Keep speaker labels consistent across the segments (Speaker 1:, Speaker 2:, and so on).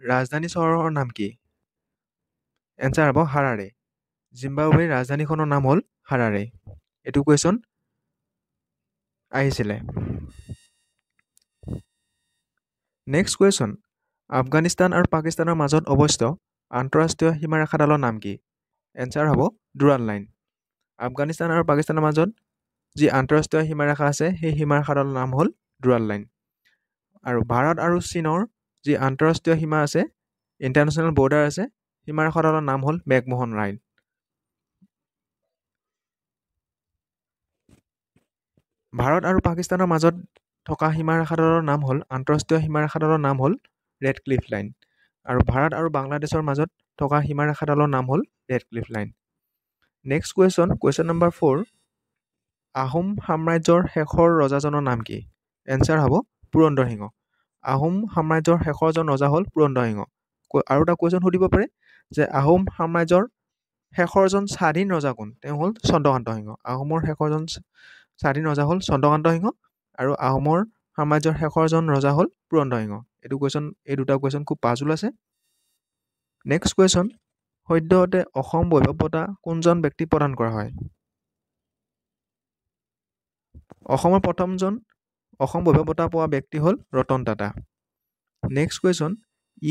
Speaker 1: ৰাজধানী চহৰৰ নাম কি? এনচাৰ হ'ব হাৰাৰে। জিম্বাবৱেৰ ৰাজধানীখনৰ নাম হ'ল হাৰাৰে। এইটো কুৱেশ্যন আহিছিলে। নেক্সট কুৱেশ্যন, আফগানিস্তান আৰু পাকিস্তানৰ মাজত অৱস্থিত আন্তঃৰাষ্ট্ৰীয় সীমাৰেখাডালৰ নাম কি? এনচাৰ হ'ব ডুৰাল লাইন। আফগানিস্তান আৰু পাকিস্তানৰ মাজত যি আন্তঃৰাষ্ট্ৰীয় সীমাৰেখা আছে সেই সীমাৰেখাডালৰ নাম হ'ল ডুৰাল লাইন। আৰু ভাৰত আৰু চীনৰ যি আন্তঃৰাষ্ট্ৰীয় সীমা আছে, ইণ্টাৰনেশ্যনেল বৰ্ডাৰ আছে, সীমাৰেখাডালৰ নাম হ'ল মেকমোহন লাইন। ভাৰত আৰু পাকিস্তানৰ মাজত থকা সীমাৰেখাডালৰ নাম হ'ল আন্তঃৰাষ্ট্ৰীয় সীমাৰেখাডালৰ নাম হ'ল ৰেড ক্লিফ লাইন। আৰু ভাৰত আৰু বাংলাদেশৰ মাজত থকা সীমাৰেখাডালৰ নাম হ'ল red cliff line. Next question number 4, Ahom সাম্ৰাজ্যৰ শেষৰ ৰজাজনৰ নাম কি? এনচাৰ হ'ব পুৰন্দৰ সিংহ। আহোম সাম্ৰাজ্যৰ শেষৰজন ৰজা হ'ল পুৰন্দৰ সিংহ। আৰু এটা কুৱেশ্যন সুধিব পাৰে যে আহোম সাম্ৰাজ্যৰ শেষৰজন স্বাধীন ৰজা কোন? তেওঁ হ'ল চন্দ্ৰকান্ত সিংহ। আহোমৰ শেষৰজন স্বাধীন ৰজা হ'ল চন্দ্ৰকান্ত সিংহ আৰু আহোমৰ সাম্ৰাজ্যৰ শেষৰজন ৰজা হ'ল পুৰন্দৰ সিংহ। এই দুটা কুৱেশ্যন খুব পাজুল আছে। নেক্সট কুৱেশ্যন, সদ্যহতে অসম বৈভৱ বঁটা কোনজন ব্যক্তিক প্ৰদান কৰা হয়? অসমৰ প্ৰথমজন অসম বৈভৱ বঁটা পোৱা ব্যক্তি হ'ল ৰতন টাটা। নেক্সট কুৱেশ্যন,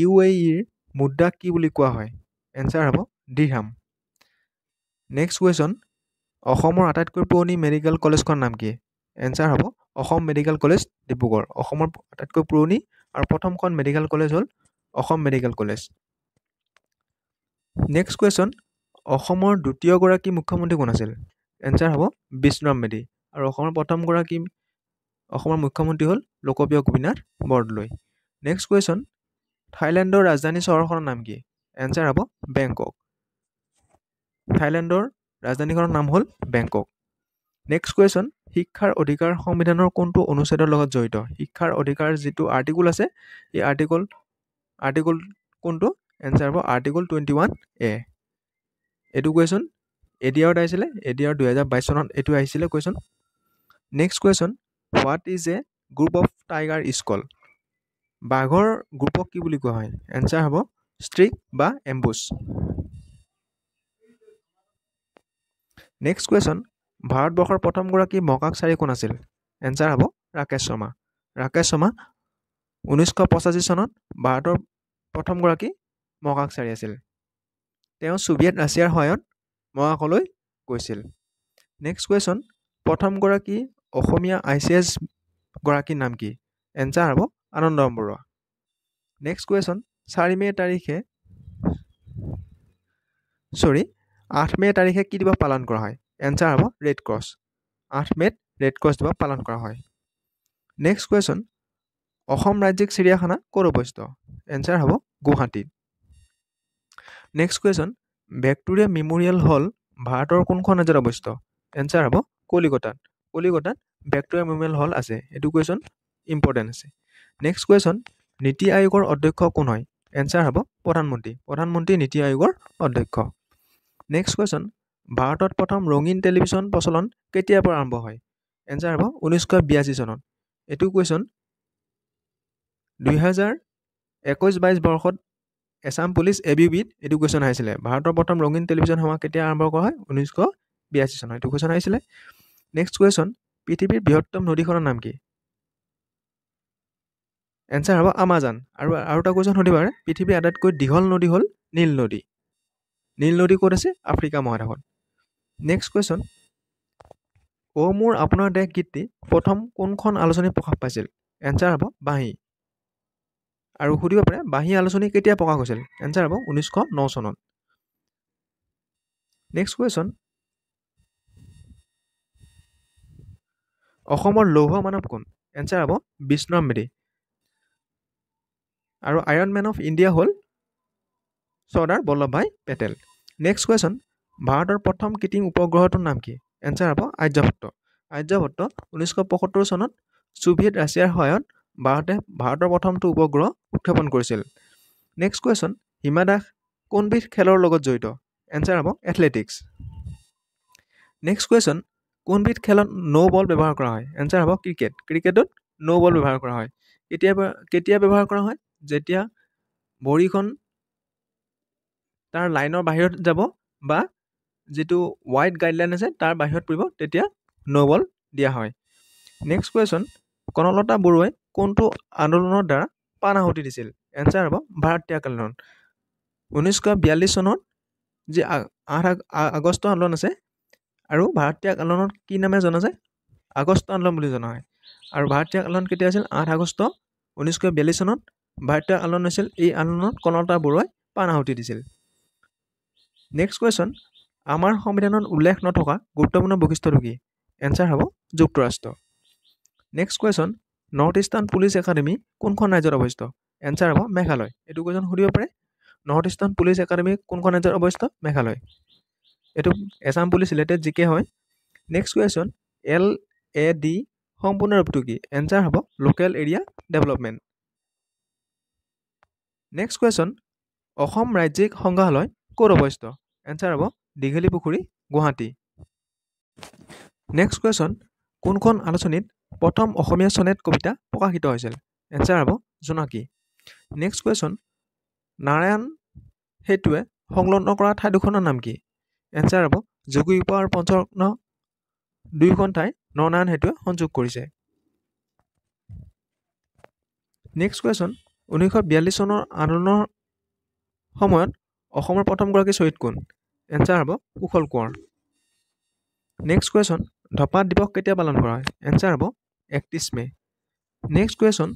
Speaker 1: UAEৰ মুদ্ৰাক কি বুলি কোৱা হয়? এনচাৰ হ'ব দিৰহাম। নেক্সট কুৱেশ্যন, অসমৰ আটাইতকৈ পুৰণি মেডিকেল কলেজখনৰ নাম কি? এনচাৰ হ'ব অসম মেডিকেল কলেজ ডিব্ৰুগড়। অসমৰ আটাইতকৈ পুৰণি আৰু প্ৰথমখন মেডিকেল কলেজ হ'ল Assam medical college. Next question, অসমৰ দ্বিতীয়গৰাকী মুখ্যমন্ত্ৰী কোন আছিল? এনচাৰ হ'ব বিষ্ণুৰাম মেধি। আৰু অসমৰ মুখ্যমন্ত্ৰী হ'ল লোকপ্ৰিয় গোপীনাথ বৰদলৈ। নেক্সট কুৱেশ্যন, থাইলেণ্ডৰ ৰাজধানী চহৰখনৰ নাম কি? এনচাৰ হ'ব বেংকক। থাইলেণ্ডৰ ৰাজধানীখনৰ নাম হ'ল বেংকক। নেক্সট কুৱেশ্যন, শিক্ষাৰ অধিকাৰ সংবিধানৰ কোনটো অনুচ্ছেদৰ লগত জড়িত? শিক্ষাৰ অধিকাৰ যিটো আৰ্টিকল আছে, এই আৰ্টিকল কোনটো? এনচাৰ হ'ব আৰ্টিকল 21A। এইটো কুৱেশ্যন এডিআৰত আহিছিলে, এডিআৰ 2022 চনত এইটো আহিছিলে question. Next question, what is a group of tiger is called? বাঘৰ গ্ৰুপক কি বুলি কোৱা হয়? এনচাৰ হ'ব ষ্ট্ৰিক বা এম্বুছ। নেক্সট কুৱেশ্যন, ভাৰতবৰ্ষৰ প্ৰথমগৰাকী মহাকাশচাৰী কোন আছিল? এনচাৰ হ'ব ৰাকেশ শৰ্মা। ৰাকেশ শৰ্মা 1985 চনত ভাৰতৰ প্ৰথমগৰাকী মহাকাশচাৰী আছিল। তেওঁ ছোভিয়েট ৰাছিয়াৰ সহায়ত মহাকাশলৈ গৈছিল। নেক্সট কুৱেশ্যন, প্ৰথমগৰাকী অসমীয়া ICS গৰাকীৰ নাম কি? এনচাৰ হ'ব আনন্দৰাম বৰুৱা। নেক্সট কুৱেশ্যন, 8 মে' তাৰিখে কি দিৱস পালন কৰা হয়? এনচাৰ হ'ব ৰেড ক্ৰছ। 8 মে'ত ৰেড ক্ৰছ দিৱস পালন কৰা হয়। নেক্সট কুৱেশ্যন, অসম ৰাজ্যিক চিৰিয়াখানা ক'ত অৱস্থিত? এনচাৰ হ'ব গুৱাহাটীত। নেক্সট কুৱেশ্যন, ভিক্টোৰিয়া মেম'ৰিয়েল হল ভাৰতৰ কোনখন ৰাজ্যত অৱস্থিত? এনচাৰ হ'ব কলিকতাত। কলিকতাত ভিক্টোৰিয়া মেম'ৰিয়েল হল আছে। এইটো কুৱেশ্যন ইম্পৰ্টেণ্ট আছে। নেক্সট কুৱেশ্যন, নীতি আয়োগৰ অধ্যক্ষ কোন হয়? এনচাৰ হ'ব প্ৰধানমন্ত্ৰী। প্ৰধানমন্ত্ৰী নীতি আয়োগৰ অধ্যক্ষ। নেক্সট কুৱেশ্যন, ভাৰতত প্ৰথম ৰঙীন টেলিভিছন প্ৰচলন কেতিয়াৰ পৰা আৰম্ভ হয়? এনচাৰ হ'ব 1982 চনত। এইটো কুৱেশ্যন 2021-22 বৰ্ষত এছাম পুলিচ ABUBত এইটো কুৱেশ্যন আহিছিলে। ভাৰতৰ প্ৰথম ৰঙীন টেলিভিছন সেৱা কেতিয়া আৰম্ভ কৰা হয়? 1982 চনত এইটো কুৱেশ্যন আহিছিলে। নেক্সট কুৱেশ্যন, পৃথিৱীৰ বৃহত্তম নদীখনৰ নাম কি? এনচাৰ হ'ব আমাজন। আৰু এটা কুৱেশ্যন সুধিব পাৰে, পৃথিৱীৰ আটাইতকৈ দীঘল নদী হ'ল নীল নদী। নীল নদী ক'ত আছে? আফ্ৰিকা মহাদেশত। নেক্সট কুৱেশ্যন, অ' মোৰ আপোনাৰ দেশ গীতটি প্ৰথম কোনখন আলোচনীত প্ৰকাশ পাইছিল? এনচাৰ হ'ব বাঁহী। আৰু সুধিব পাৰে বাঁহী আলোচনী কেতিয়া প্ৰকাশ হৈছিল? এনচাৰ হ'ব 1909 চনত। নেক্সট কুৱেশ্যন, অসমৰ লৌহ মানৱ কোন? এনচাৰ হ'ব বিষ্ণুৰাম মেধি। আৰু আইৰণ মেন অফ ইণ্ডিয়া হ'ল চৰ্দাৰ বল্লভভাই পেটেল। নেক্সট কুৱেশ্যন, ভাৰতৰ প্ৰথম কৃত্ৰিম উপগ্ৰহটোৰ নাম কি? এনচাৰ হ'ব আৰ্যভট্ট। আৰ্যভট্ট 1975 চনত ছোভিয়েট ৰাছিয়াৰ সহায়ত ভাৰতৰ প্ৰথমটো উপগ্ৰহ উৎক্ষেপণ কৰিছিল। নেক্সট কুৱেশ্যন, হিমা দাস কোনবিধ খেলৰ লগত জড়িত? এনচাৰ হ'ব এথলেটিক্স। নেক্সট কুৱেশ্যন, কোনবিধ খেলত ন' বল ব্যৱহাৰ কৰা হয়? এনচাৰ হ'ব ক্ৰিকেট। ক্ৰিকেটত ন' বল ব্যৱহাৰ কৰা হয়। কেতিয়া ব্যৱহাৰ কৰা হয়? যেতিয়া ভৰিখন তাৰ লাইনৰ বাহিৰত যাব বা যিটো ৱাইড গাইডলাইন আছে তাৰ বাহিৰত পৰিব তেতিয়া ন' বল দিয়া হয়। নেক্সট কুৱেশ্যন, কনকলতা বৰুৱাই কোনটো আন্দোলনৰ দ্বাৰা প্ৰাণ আহুতি দিছিল? এনচাৰ হ'ব ভাৰত ত্যাগ আন্দোলন। 1942 চনত যি 8 আগষ্ট আন্দোলন আছে আৰু ভাৰত ত্যাগ আন্দোলন কি নামে জনা যায়? আগষ্ট আন্দোলন বুলি জনা হয়। আৰু ভাৰত ত্যাগ আন্দোলন কেতিয়া আছিল? 8 আগষ্ট 1942 চনত ভাৰত ত্যাগ আন্দোলন হৈছিল। এই আন্দোলনত কনকলতা বৰুৱাই প্ৰাণ আহুতি দিছিল। নেক্সট কুৱেশ্যন, আমাৰ সংবিধানত উল্লেখ নথকা গুৰুত্বপূৰ্ণ বৈশিষ্ট্যটো কি? এনচাৰ হ'ব যুক্তৰাষ্ট্ৰ। Next question, north eastern police academy কোনখন ৰাজ্যত অৱস্থিত? এনচাৰ হ'ব মেঘালয়। এইটো কুৱেশ্যন সুধিব পাৰে। নৰ্থ ইষ্টাৰ্ণ পুলিচ একাডেমী কোনখন ৰাজ্যত অৱস্থিত? মেঘালয়। এইটো এছাম পুলিচ ৰিলেটেড জিকে হয়। নেক্সট কুৱেশ্যন, LAD সম্পূৰ্ণ ৰূপটো কি? এনচাৰ হ'ব local area development. Next question, Assam ৰাজ্যিক সংগ্ৰহালয় ক'ত অৱস্থিত? এনচাৰ হ'ব দীঘলী পুখুৰী, গুৱাহাটী। নেক্সট কুৱেশ্যন, কোনখন আলোচনীত প্ৰথম অসমীয়া চনেট কবিতা প্ৰকাশিত হৈছিল? এনচাৰ হ'ব জোনাকী। নেক্সট কুৱেশ্যন, নাৰায়ণ সেতুৱে সংলগ্ন কৰা ঠাইডোখৰৰ নাম কি? এনচাৰ হ'ব যোগীঘোপা আৰু পঞ্চৰত্ন দুয়োখন ঠাই নৰনাৰায়ণ সেতুৱে সংযোগ কৰিছে। নেক্সট কুৱেশ্যন, 1942 চনৰ আন্দোলনৰ সময়ত অসমৰ প্ৰথমগৰাকী শ্বহীদ কোন? এনচাৰ হ'ব কুশল কোঁৱৰ। নেক্সট কুৱেশ্যন, ধপাত দিৱস কেতিয়া পালন কৰা হয়? এনচাৰ হ'ব 31 May'. Next question,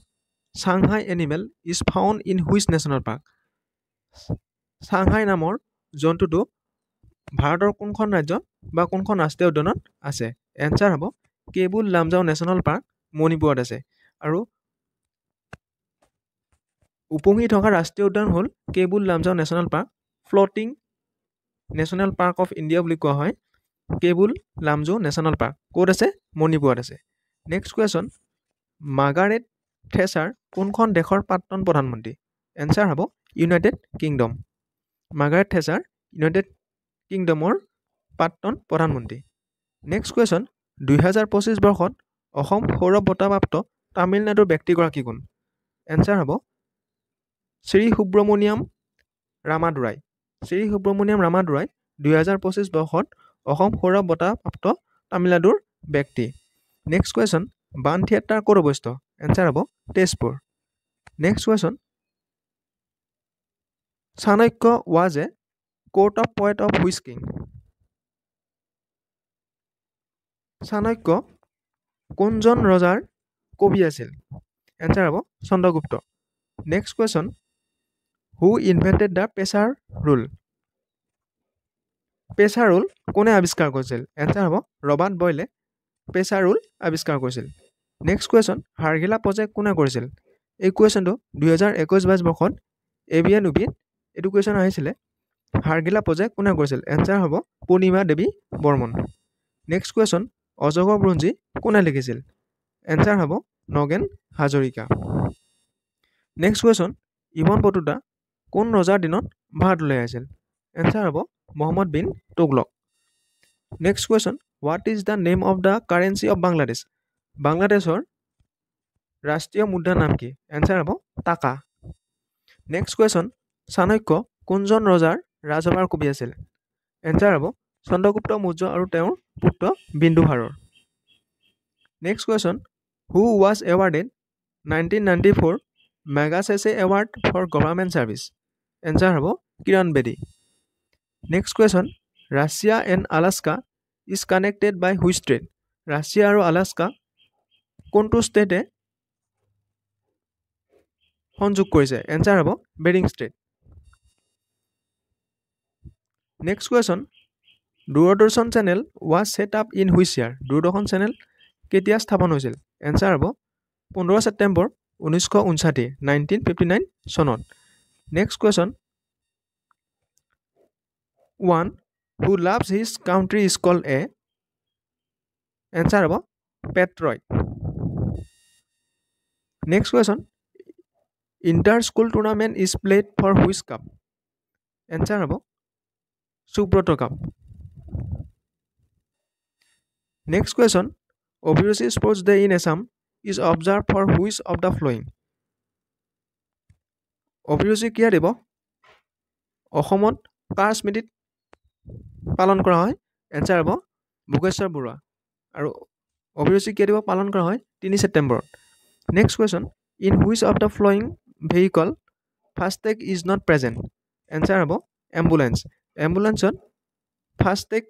Speaker 1: Sangai animal is found in which national park? Sangai নামৰ জন্তুটো ভাৰতৰ কোনখন ৰাজ্যত বা কোনখন ৰাষ্ট্ৰীয় উদ্যানত আছে? এনচাৰ হ'ব কেইবুল লামজাও নেশ্যনেল পাৰ্ক, মণিপুৰত আছে। আৰু উপঙি থকা ৰাষ্ট্ৰীয় উদ্যান হ'ল Keibul Lamjao national park. Floating national park of India বুলি কোৱা হয় কেইবুল লামজাও নেশ্যনেল পাৰ্ক। ক'ত আছে? মণিপুৰত আছে। নেক্সট কুৱেশ্যন, মাৰ্গাৰেট থেচাৰ কোনখন দেশৰ প্ৰাক্তন প্ৰধানমন্ত্ৰী? এনচাৰ হ'ব United Kingdom. Margaret Thatcher United কিংডমৰ প্ৰাক্তন প্ৰধানমন্ত্ৰী। নেক্সট কুৱেশ্যন, 2025 বৰ্ষত অসম সৌৰভ বঁটাপ্ৰাপ্ত তামিলনাডুৰ ব্যক্তিগৰাকী কোন? এনচাৰ হ'ব শ্ৰী সুব্ৰমণিয়াম ৰামাদুৰাই। শ্ৰী সুব্ৰমণিয়াম ৰামাদুৰাই 2025 বৰ্ষত অসম সৌৰভ বঁটাপ্ৰাপ্ত তামিলনাডুৰ ব্যক্তি। নেক্সট কুৱেশ্যন, বাণ থিয়েটাৰ ক'ত অৱস্থিত? এনচাৰ হ'ব Tezpur. Next question, Chanakya was a court of poet of which king? Chanakya কোনজন ৰজাৰ কবি আছিল? এনচাৰ হ'ব Chandragupta. Next question, who invented the pressure rule? Pressure rule কোনে আৱিষ্কাৰ কৰিছিল? এনচাৰ হ'ব ৰবাৰ্ট বয়লে প্ৰেছাৰ ৰুল আৱিষ্কাৰ কৰিছিল। নেক্সট কুৱেশ্যন, হাড়গিলা প্ৰজেক্ট কোনে কৰিছিল? এই কুৱেশ্যনটো 2021-22 বৰ্ষত ABN UPত এইটো কুৱেশ্যন আহিছিলে। হাড়গিলা প্ৰজেক্ট কোনে কৰিছিল? এনচাৰ হ'ব পূৰ্ণিমা দেৱী বৰ্মন। নেক্সট কুৱেশ্যন, অজগৰ বুৰঞ্জী কোনে লিখিছিল? এনচাৰ হ'ব Nagen Hazarika. Next question, Ibn Battuta কোন ৰজাৰ দিনত ভাৰতলৈ আহিছিল? এনচাৰ হ'ব Muhammad bin Tughlaq. Next question, what is the name of the currency of Bangladesh? বাংলাদেশৰ ৰাষ্ট্ৰীয় মুদ্ৰাৰ নাম কি? এনচাৰ হ'ব টাকা। নেক্সট কুৱেশ্যন, চাণক্য কোনজন ৰজাৰ ৰাজসভাৰ কবি আছিল? এনচাৰ হ'ব চন্দ্ৰগুপ্ত মৌৰ্য আৰু তেওঁৰ পুত্ৰ বিন্দুসাৰৰ। Next question, who was awarded 1994 Magsaysay award for government service? Answer হ'ব Kiran Bedi. Next question, Russia and Alaska is connected by which strait? Russia আৰু আলাস্কা কোনটো ষ্টেটে সংযোগ কৰিছে? এনচাৰ হ'ব Bering strait. Next question, Doordarshan channel was set up in which year? Doordarshan channel কেতিয়া স্থাপন হৈছিল? এনচাৰ হ'ব 15 ছেপ্টেম্বৰ 1959 1959 চনত। Next question, one who loves his country is called a? Answer হ'ব patriot. Next question, inter school tournament is played for which cup? Answer হ'ব Subroto cup. Next question, Abhiruchi sports day in Assam is observe for which of the following? Abhiruchi ক্ৰীড়া দিৱস অসমত কাৰ স্মৃতিত পালন কৰা হয়? Answer হ'ব ভোগেশ্বৰ বৰুৱা। আৰু অভিৰুচি ক্ৰীড়া দিৱস পালন কৰা হয় 3 ছেপ্টেম্বৰত। Next question, in which of the following vehicle FASTag is not present? Answer হ'ব এম্বুলেঞ্চ। এম্বুলেঞ্চত ফাষ্টেগ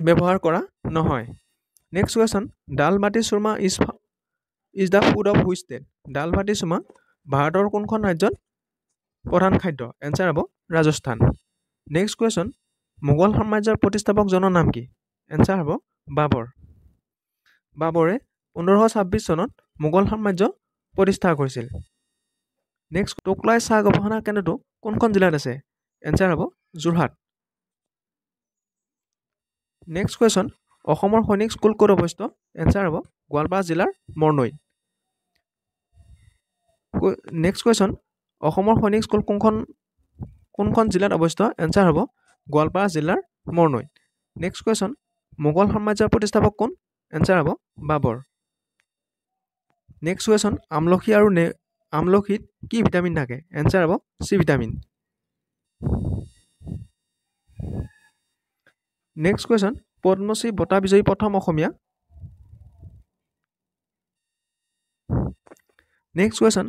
Speaker 1: ব্যৱহাৰ কৰা নহয়। Next question, dal baati churma is the food of which state? Dal baati চুৰমা ভাৰতৰ কোনখন ৰাজ্যত প্ৰধান খাদ্য? এনচাৰ হ'ব ৰাজস্থান। নেক্সট কুৱেশ্যন, মোগল সাম্ৰাজ্যৰ প্ৰতিষ্ঠাপকজনৰ নাম কি? এনচাৰ হ'ব বাবৰ। বাবৰে 1526 চনত মোগল সাম্ৰাজ্য প্ৰতিষ্ঠা কৰিছিল। নেক্সট, টোকলাই চাহ গৱেষণা কেন্দ্ৰটো কোনখন জিলাত আছে? এনচাৰ হ'ব যোৰহাট। নেক্সট কুৱেশ্যন, অসমৰ সৈনিক স্কুল ক'ত অৱস্থিত? এনচাৰ হ'ব গোৱালপাৰা জিলাৰ মৰনৈত। নেক্সট কুৱেশ্যন, অসমৰ সৈনিক স্কুল কোনখন জিলাত অৱস্থিত? এনচাৰ হ'ব গোৱালপাৰা জিলাৰ মৰনৈত। নেক্সট কুৱেশ্যন, মোগল সাম্ৰাজ্যৰ প্ৰতিষ্ঠাপক কোন? এনচাৰ হ'ব বাবৰ। নেক্সট কুৱেশ্যন, আমলখি আৰু আমলখিত কি ভিটামিন থাকে? এনচাৰ হ'ব C vitamin. Next question, Padma Shri বঁটা বিজয়ী প্ৰথম অসমীয়া? নেক্সট কুৱেশ্যন,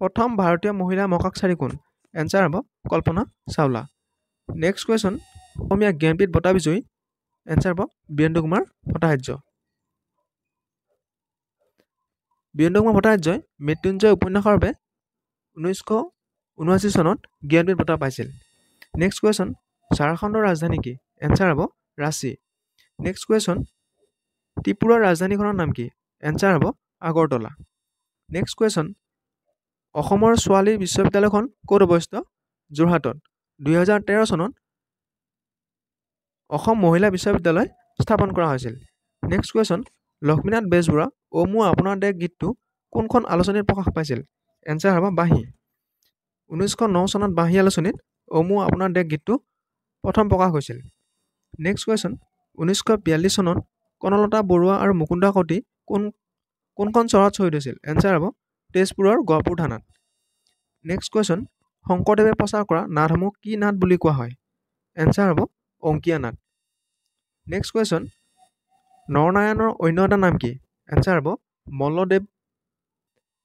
Speaker 1: প্ৰথম ভাৰতীয় মহিলা মহাকাশচাৰী কোন? এনচাৰ হ'ব কল্পনা চাওলা। নেক্সট কুৱেশ্যন, অসমীয়া জ্ঞানপীঠ বঁটা বিজয়ী? এনচাৰ হ'ব বীৰেন্দ্ৰ কুমাৰ ভট্টাচাৰ্য। বীৰেন্দ্ৰ কুমাৰ ভট্টাচাৰ্যই মৃত্যুঞ্জয় উপন্যাসৰ বাবে 1979 চনত জ্ঞানপীঠ বঁটা পাইছিল। নেক্সট কুৱেশ্যন, ঝাৰখণ্ডৰ ৰাজধানী কি? এনচাৰ হ'ব ৰাঁচী। নেক্সট কুৱেশ্যন, ত্ৰিপুৰাৰ ৰাজধানীখনৰ নাম কি? এনচাৰ হ'ব আগৰতলা। নেক্সট কুৱেশ্যন, অসমৰ ছোৱালী বিশ্ববিদ্যালয়খন ক'ত অৱস্থিত? যোৰহাটত। 2013 চনত অসম মহিলা বিশ্ববিদ্যালয় স্থাপন কৰা হৈছিল। নেক্সট কুৱেশ্যন, লক্ষ্মীনাথ বেজবৰুৱা অ' মোৰ আপোনাৰ দেশ গীতটো কোনখন আলোচনীত প্ৰকাশ পাইছিল? এনচাৰ হ'ব বাঁহী। 1909 চনত বাঁহী আলোচনীত অ' মোৰ আপোনাৰ দেশ গীতটো প্ৰথম প্ৰকাশ হৈছিল। নেক্সট কুৱেশ্যন, 1942 চনত কনলতা বৰুৱা আৰু মুকুন্দ কাকতি কোনখন চহৰত শ্বহীদ হৈছিল? এনচাৰ হ'ব তেজপুৰৰ গহপুৰ থানাত। নেক্সট কুৱেশ্যন, শংকৰদেৱে প্ৰচাৰ কৰা নাটসমূহ কি নাট বুলি কোৱা হয়? এনচাৰ হ'ব অংকীয়া নাট। নেক্সট কুৱেশ্যন, নৰনাৰায়ণৰ অন্য এটা নাম কি? এনচাৰ হ'ব মল্লদেৱ।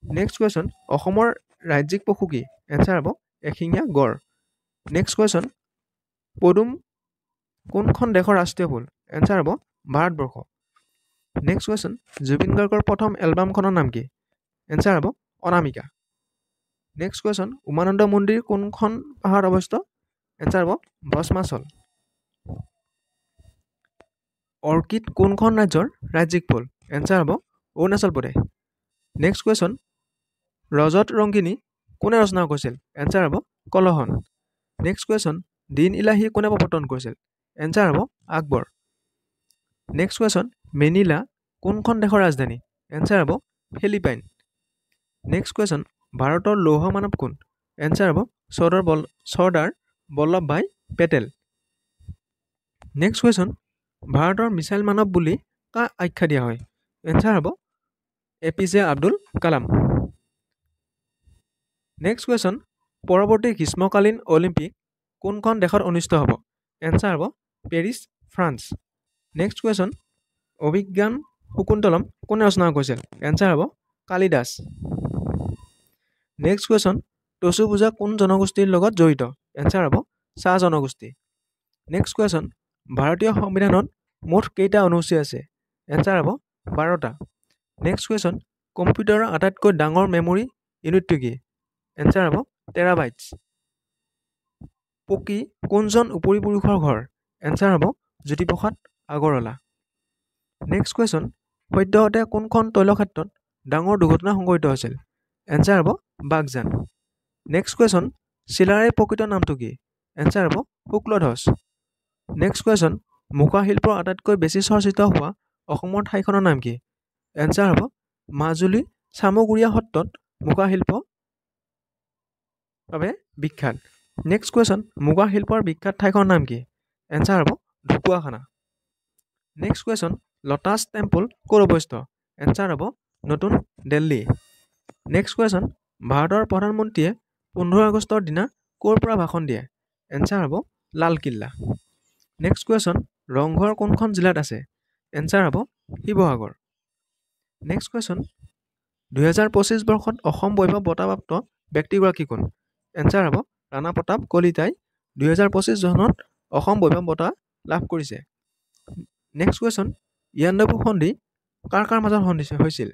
Speaker 1: নেক্সট কুৱেশ্যন, অসমৰ ৰাজ্যিক পশু কি? এনচাৰ হ'ব এশিঙীয়া গড়। নেক্সট কুৱেশ্যন, পদুম কোনখন দেশৰ ৰাষ্ট্ৰীয় ফুল? এনচাৰ হ'ব ভাৰতবৰ্ষ। নেক্সট কুৱেশ্যন, জুবিন গাৰ্গৰ প্ৰথম এলবামখনৰ নাম কি? এনচাৰ হ'ব অনামিকা। নেক্সট কুৱেশ্যন, উমানন্দ মন্দিৰ কোনখন পাহাৰত অৱস্থিত? এনচাৰ হ'ব ভস্মাচল। অৰ্কিড কোনখন ৰাজ্যৰ ৰাজ্যিক ফুল? এনচাৰ হ'ব অৰুণাচল প্ৰদেশ। নেক্সট কুৱেশ্যন, ৰজত ৰংগিনী কোনে ৰচনা কৰিছিল? এনচাৰ হ'ব কলহন। নেক্সট কুৱেশ্যন, দিন ইলাহী কোনে প্ৰৱৰ্তন কৰিছিল? এনচাৰ হ'ব আকবৰ। নেক্সট কুৱেশ্যন, মেনিলা কোনখন দেশৰ ৰাজধানী? এনচাৰ হ'ব ফিলিপাইন। নেক্সট কুৱেশ্যন, ভাৰতৰ লৌহ মানৱ কোন? এনচাৰ হ'ব চৰ্দাৰ বল্লভ ভাই পেটেল। নেক্সট কুৱেশ্যন, ভাৰতৰ মিছাইল মানৱ বুলি কাক আখ্যা দিয়া হয়? এনচাৰ হ'ব APJ Abdul Kalam. Next question, পৰৱৰ্তী গ্ৰীষ্মকালীন অলিম্পিক কোনখন দেশত অনুষ্ঠিত হ'ব? এনচাৰ হ'ব পেৰিছ, ফ্ৰান্স। নেক্সট কুৱেশ্যন, অভিজ্ঞান শকুন্তলম কোনে ৰচনা কৰিছিল? এনচাৰ হ'ব কালিদাস। নেক্সট কুৱেশ্যন, টচু পূজা কোন জনগোষ্ঠীৰ লগত জড়িত? এনচাৰ হ'ব চাহ জনগোষ্ঠী। নেক্সট কুৱেশ্যন, ভাৰতীয় সংবিধানত মুঠ কেইটা অনুসূচী আছে? এনচাৰ হ'ব 12টা। নেক্সট কুৱেশ্যন, কম্পিউটাৰৰ আটাইতকৈ ডাঙৰ মেমৰি ইউনিটটো কি? এনচাৰ হ'ব টেৰাবাইটছ। পকী কোনজন উপৰিপুৰুষৰ ঘৰ? এনচাৰ হ'ব জ্যোতিপ্ৰসাদ আগৰৱালা। নেক্সট কুৱেশ্যন, সদ্যহতে কোনখন তৈলক্ষেত্ৰত ডাঙৰ দুৰ্ঘটনা সংঘটিত হৈছিল? এনচাৰ হ'ব বাগজান। নেক্সট কুৱেশ্যন, চিলাৰায়ৰ প্ৰকৃত নামটো কি? এনচাৰ হ'ব শুক্লধ্বজ। নেক্সট কুৱেশ্যন, মুখা শিল্পৰ আটাইতকৈ বেছি চৰ্চিত হোৱা অসমৰ ঠাইখনৰ নাম কি? এনচাৰ হ'ব মাজুলী চামগুৰিয়া সত্ৰত মুখা শিল্প বাবে বিখ্যাত। নেক্সট কুৱেশ্যন, মুখা শিল্পৰ বিখ্যাত ঠাইখনৰ নাম কি? এনচাৰ হ'ব Dhakuakhana. Next question, lotus temple ক'ত অৱস্থিত? এনচাৰ হ'ব নতুন দিল্লী। নেক্সট কুৱেশ্যন, ভাৰতৰ প্ৰধানমন্ত্ৰীয়ে 15 আগষ্টৰ দিনা ক'ৰ পৰা ভাষণ দিয়ে? এনচাৰ হ'ব লালকিল্লা। নেক্সট কুৱেশ্যন, ৰংঘৰ কোনখন জিলাত আছে? এনচাৰ হ'ব শিৱসাগৰ। নেক্সট কুৱেশ্যন, 2025 বৰ্ষত অসম বৈভৱ বঁটাপ্ৰাপ্ত ব্যক্তিগৰাকী কোন? এনচাৰ হ'ব ৰাণা প্ৰতাপ কলিতাই 2025 চনত অসম বৈভৱ বঁটা লাভ কৰিছে। নেক্সট কুৱেশ্যন, ইয়াণ্ডাবু সন্ধি কাৰ কাৰ মাজত হৈছিল?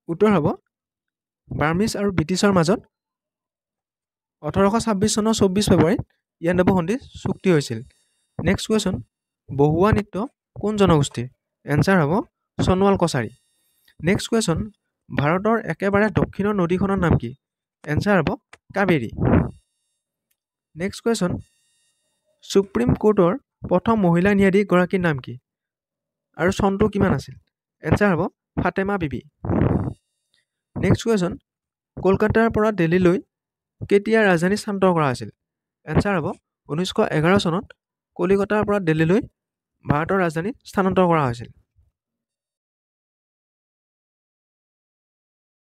Speaker 1: উত্তৰ হ'ব বাৰ্মিজ আৰু ব্ৰিটিছৰ মাজত 1826 চনৰ 24 ফেব্ৰুৱাৰীত ইয়াণ্ডাবু সন্ধি চুক্তি হৈছিল। নেক্সট কুৱেশ্যন, বহুৱা নৃত্য কোন জনগোষ্ঠীৰ? এনচাৰ হ'ব সোণোৱাল কছাৰী। নেক্সট কুৱেশ্যন, ভাৰতৰ একেবাৰে দক্ষিণৰ নদীখনৰ নাম কি? এনচাৰ হ'ব কাবেৰী। নেক্সট কুৱেশ্যন, সুপ্ৰিম কোৰ্টৰ প্ৰথম মহিলা ন্যায়াধীশ গৰাকীৰ নাম কি আৰু চনটো কিমান আছিল? এনচাৰ হ'ব ফাতেমা বিবি। নেক্সট কুৱেশ্যন, কলকাতাৰ পৰা দিল্লীলৈ কেতিয়া ৰাজধানী স্থানান্তৰ কৰা হৈছিল? এনচাৰ হ'ব 1911 চনত কলিকতাৰ পৰা দিল্লীলৈ ভাৰতৰ ৰাজধানী স্থানান্তৰ কৰা হৈছিল।